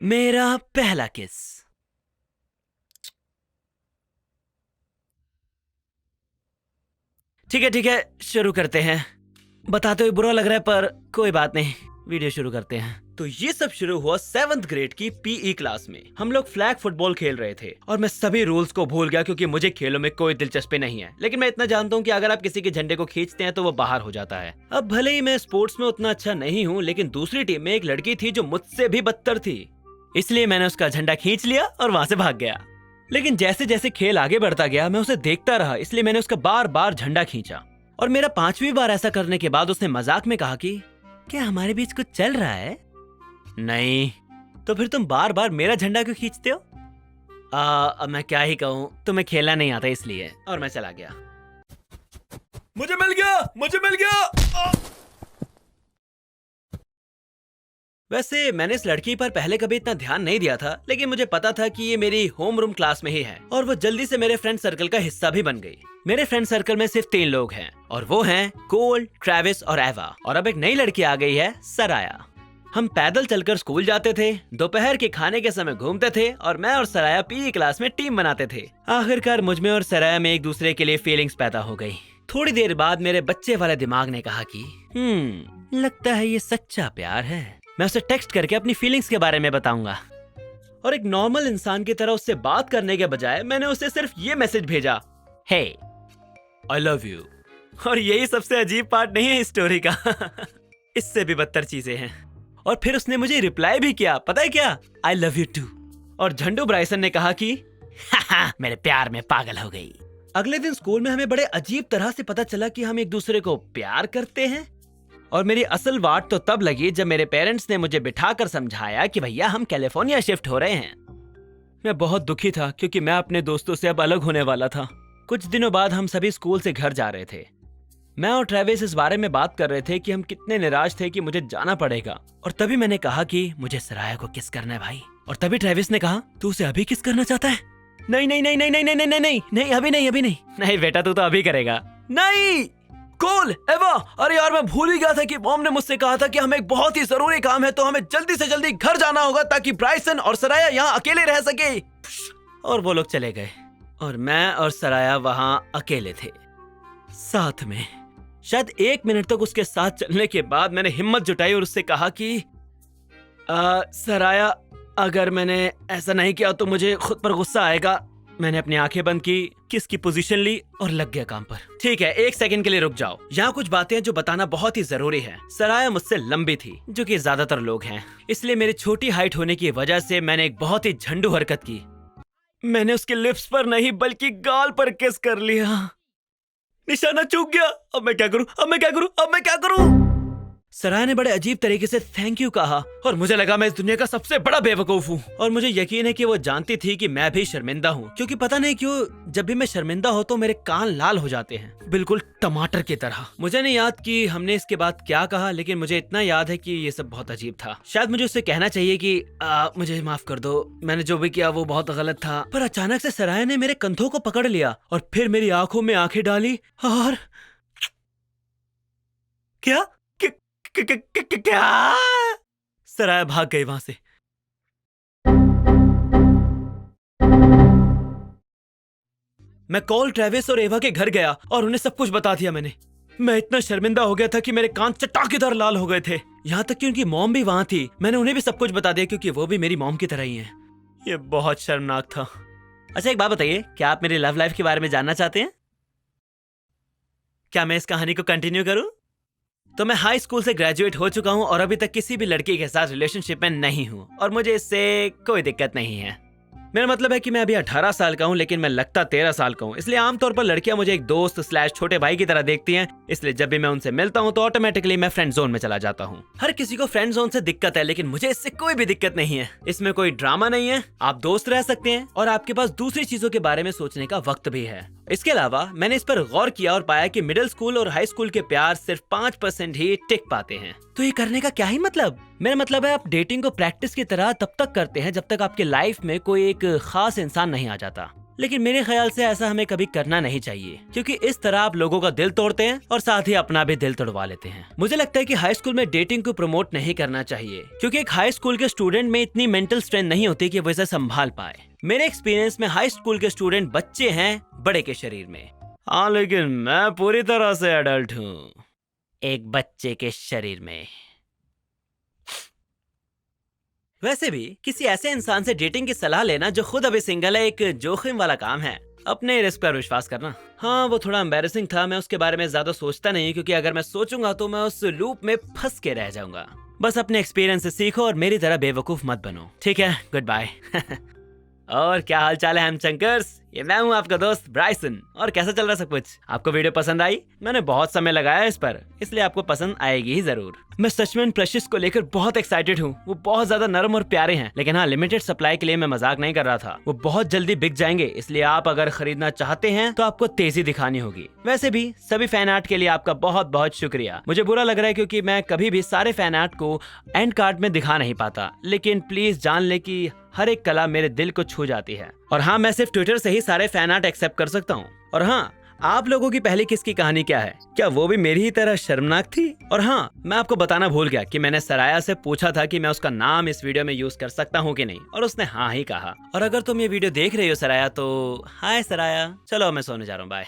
मेरा पहला किस। ठीक है, शुरू करते हैं। बताते हुए बुरा लग रहा है पर कोई बात नहीं, वीडियो शुरू करते हैं। तो ये सब शुरू हुआ 7th ग्रेड की पीई क्लास में। हम लोग फ्लैग फुटबॉल खेल रहे थे और मैं सभी रूल्स को भूल गया क्योंकि मुझे खेलों में कोई दिलचस्पी नहीं है। लेकिन मैं इतना जानता हूँ कि अगर आप किसी के झंडे को खींचते हैं तो वो बाहर हो जाता है। अब भले ही मैं स्पोर्ट्स में उतना अच्छा नहीं हूँ, लेकिन दूसरी टीम में एक लड़की थी जो मुझसे भी बदतर थी, इसलिए मैंने उसका झंडा खींच लिया और वहां से भाग गया। लेकिन जैसे जैसे खेल आगे बढ़ता गया मैं उसे देखता रहा, इसलिए मैंने उसका बार बार झंडा खींचा। और मेरा 5वीं बार ऐसा करने के बाद उसने मजाक में कहा कि क्या हमारे बीच कुछ चल रहा है? नहीं। तो फिर तुम बार बार मेरा झंडा क्यों खींचते हो? अब मैं क्या ही कहूँ, तुम्हें खेलना नहीं आता इसलिए। और मैं चला गया। मुझे मिल गया, मुझे मिल गया। वैसे मैंने इस लड़की पर पहले कभी इतना ध्यान नहीं दिया था, लेकिन मुझे पता था कि ये मेरी होम रूम क्लास में ही है और वो जल्दी से मेरे फ्रेंड सर्कल का हिस्सा भी बन गई। मेरे फ्रेंड सर्कल में सिर्फ 3 लोग हैं और वो हैं कोल, ट्रेविस और एवा। और अब एक नई लड़की आ गई है, सराया। हम पैदल चलकर स्कूल जाते थे, दोपहर के खाने के समय घूमते थे और मैं और सराया पीई क्लास में टीम बनाते थे। आखिरकार मुझ में और सराया में एक दूसरे के लिए फीलिंग्स पैदा हो गई। थोड़ी देर बाद मेरे बच्चे वाले दिमाग ने कहा कि लगता है ये सच्चा प्यार है। मैं उसे टेक्स्ट करके अपनी फीलिंग्स के बारे में बताऊंगा। और एक नॉर्मल इंसान की तरह उससे बात करने के बजाय मैंने उसे सिर्फ ये मैसेज भेजा, हे आई लव यू। और यही सबसे अजीब पार्ट नहीं है इस स्टोरी का। इससे भी बदतर चीजें हैं। और फिर उसने मुझे रिप्लाई भी किया, पता है क्या? I love you too. और झंडू ब्राइसन ने कहा कि मेरे प्यार में पागल हो गई। अगले दिन स्कूल में हमें बड़े अजीब तरह से पता चला कि हम एक दूसरे को प्यार करते हैं। और मेरी असल वाट तो तब लगी जब मेरे पेरेंट्स ने मुझे बिठाकर समझाया कि भैया हम कैलिफोर्निया शिफ्ट हो रहे हैं। मैं बहुत दुखी था क्योंकि मैं अपने दोस्तों से अब अलग होने वाला था। कुछ दिनों बाद हम सभी स्कूल से घर जा रहे थे। मैं और ट्रेविस इस बारे में बात कर रहे थे कि हम कितने निराश थे कि मुझे जाना पड़ेगा। और तभी मैंने कहा कि मुझे सराया को किस करना है भाई। और तभी ट्रेविस ने कहा, तू उसे अभी किस करना चाहता है? नहीं नहीं नहीं नहीं नहीं नहीं नहीं नहीं नहीं, अभी नहीं, अभी नहीं। नहीं बेटा, तू तो अभी करेगा। नहीं कोल, एवा, अरे यार मैं भूल ही गया था कि मॉम ने मुझसे कहा था कि हमें एक बहुत ही जरूरी काम है, तो हमें जल्दी से जल्दी घर जाना होगा ताकि ब्राइसन और सराया यहाँ अकेले रह सके। और वो लोग चले गए और मैं और सराया वहां अकेले थे, साथ में। शायद 1 मिनट तक उसके साथ चलने के बाद मैंने हिम्मत जुटाई और उससे कहा कि सराया, अगर मैंने ऐसा नहीं किया तो मुझे खुद पर गुस्सा आएगा। मैंने अपनी आंखें बंद की, किस की पोजीशन ली और लग गया काम पर। ठीक है, 1 सेकंड के लिए रुक जाओ, यहाँ कुछ बातें हैं जो बताना बहुत ही जरूरी है। सराया मुझसे लंबी थी, जो कि ज्यादातर लोग हैं, इसलिए मेरी छोटी हाइट होने की वजह से मैंने एक बहुत ही झंडू हरकत की। मैंने उसके लिप्स पर नहीं बल्कि गाल पर किस कर लिया। निशाना चूक गया। अब मैं क्या करूं, अब मैं क्या करूं, अब मैं क्या करूं? सराया ने बड़े अजीब तरीके से थैंक यू कहा और मुझे लगा मैं इस दुनिया का सबसे बड़ा बेवकूफ हूँ। और मुझे यकीन है कि वो जानती थी कि मैं भी शर्मिंदा हूँ, क्योंकि पता नहीं क्यों जब भी मैं शर्मिंदा हो तो मेरे कान लाल हो जाते हैं, बिल्कुल टमाटर की तरह। मुझे नहीं याद कि हमने इसके बाद क्या कहा, लेकिन मुझे इतना याद है कि ये सब बहुत अजीब था। शायद मुझे उससे कहना चाहिए कि मुझे माफ कर दो, मैंने जो भी किया वो बहुत गलत था। पर अचानक से सराया ने मेरे कंधों को पकड़ लिया और फिर मेरी आंखों में आंखें डाली और क्या क्या? सराया भाग गई वहां से। मैं कॉल, ट्रेविस और एवा के घर गया और उन्हें सब कुछ बता दिया मैंने। मैं इतना शर्मिंदा हो गया था कि मेरे कान चटाकेदार लाल हो गए थे। यहाँ तक कि उनकी मॉम भी वहां थी। मैंने उन्हें भी सब कुछ बता दिया क्योंकि वो भी मेरी मॉम की तरह ही हैं। ये बहुत शर्मनाक था। अच्छा एक बात बताइए, क्या आप मेरी लव लाइफ के बारे में जानना चाहते हैं? क्या मैं इस कहानी को कंटिन्यू करूं? तो मैं हाई स्कूल से ग्रेजुएट हो चुका हूं और अभी तक किसी भी लड़की के साथ रिलेशनशिप में नहीं हूं और मुझे इससे कोई दिक्कत नहीं है। मेरा मतलब है कि मैं अभी 18 साल का हूं, लेकिन मैं लगता 13 साल का हूं। इसलिए आमतौर पर लड़कियां मुझे एक दोस्त / छोटे भाई की तरह देखती हैं। इसलिए जब भी मैं उनसे मिलता हूं तो ऑटोमेटिकली मैं फ्रेंड जोन में चला जाता हूं। हर किसी को फ्रेंड जोन से दिक्कत है, लेकिन मुझे इससे कोई भी दिक्कत नहीं है। इसमें कोई ड्रामा नहीं है, आप दोस्त रह सकते हैं और आपके पास दूसरी चीजों के बारे में सोचने का वक्त भी है। इसके अलावा मैंने इस पर गौर किया और पाया कि मिडिल स्कूल और हाई स्कूल के प्यार सिर्फ 5% ही टिक पाते हैं। तो ये करने का क्या ही मतलब? मेरा मतलब है आप डेटिंग को प्रैक्टिस की तरह तब तक करते हैं जब तक आपके लाइफ में कोई एक खास इंसान नहीं आ जाता। लेकिन मेरे ख्याल से ऐसा हमें कभी करना नहीं चाहिए, क्योंकि इस तरह आप लोगों का दिल तोड़ते हैं और साथ ही अपना भी दिल तोड़वा लेते हैं। मुझे लगता है कि हाई स्कूल में डेटिंग को प्रमोट नहीं करना चाहिए, क्योंकि एक हाई स्कूल के स्टूडेंट में इतनी मेंटल स्ट्रेंथ नहीं होती कि वो इसे संभाल पाए। मेरे एक्सपीरियंस में हाई स्कूल के स्टूडेंट बच्चे हैं बड़े के शरीर में। हाँ, लेकिन मैं पूरी तरह से एडल्ट हूँ एक बच्चे के शरीर में। वैसे भी किसी ऐसे इंसान से डेटिंग की सलाह लेना जो खुद अभी सिंगल है एक जोखिम वाला काम है। अपने रिस्क पर विश्वास करना। हाँ, वो थोड़ा एम्बैरेसिंग था। मैं उसके बारे में ज्यादा सोचता नहीं, क्योंकि अगर मैं सोचूंगा तो मैं उस लूप में फंस के रह जाऊंगा। बस अपने एक्सपीरियंस से सीखो और मेरी तरह बेवकूफ मत बनो, ठीक है? Goodbye. और क्या हाल चाल है हेमशंकर्स? ये मैं हूँ आपका दोस्त ब्राइसन। और कैसा चल रहा सब कुछ? आपको वीडियो पसंद आई? मैंने बहुत समय लगाया इस पर, इसलिए आपको पसंद आएगी ही जरूर। मैं सच में प्लशिस को लेकर बहुत एक्साइटेड हूँ। वो बहुत ज्यादा नरम और प्यारे हैं, लेकिन हाँ, लिमिटेड सप्लाई के लिए मैं मजाक नहीं कर रहा था। वो बहुत जल्दी बिक जाएंगे, इसलिए आप अगर खरीदना चाहते हैं तो आपको तेजी दिखानी होगी। वैसे भी सभी फैन आर्ट के लिए आपका बहुत बहुत शुक्रिया। मुझे बुरा लग रहा है क्योंकि मैं कभी भी सारे फैन आर्ट को एंड कार्ड में दिखा नहीं पाता, लेकिन प्लीज जान ले कि हर एक कला मेरे दिल को छू जाती है। और हाँ, मैं सिर्फ ट्विटर से ही सारे फैन आर्ट एक्सेप्ट कर सकता हूँ। और हाँ, आप लोगों की पहली किस की कहानी क्या है? क्या वो भी मेरी ही तरह शर्मनाक थी? और हाँ, मैं आपको बताना भूल गया कि मैंने सराया से पूछा था कि मैं उसका नाम इस वीडियो में यूज कर सकता हूँ कि नहीं, और उसने हाँ ही कहा। और अगर तुम ये वीडियो देख रही हो सराया, तो हाय सराया। चलो मैं सोने जा रहा हूँ, बाय।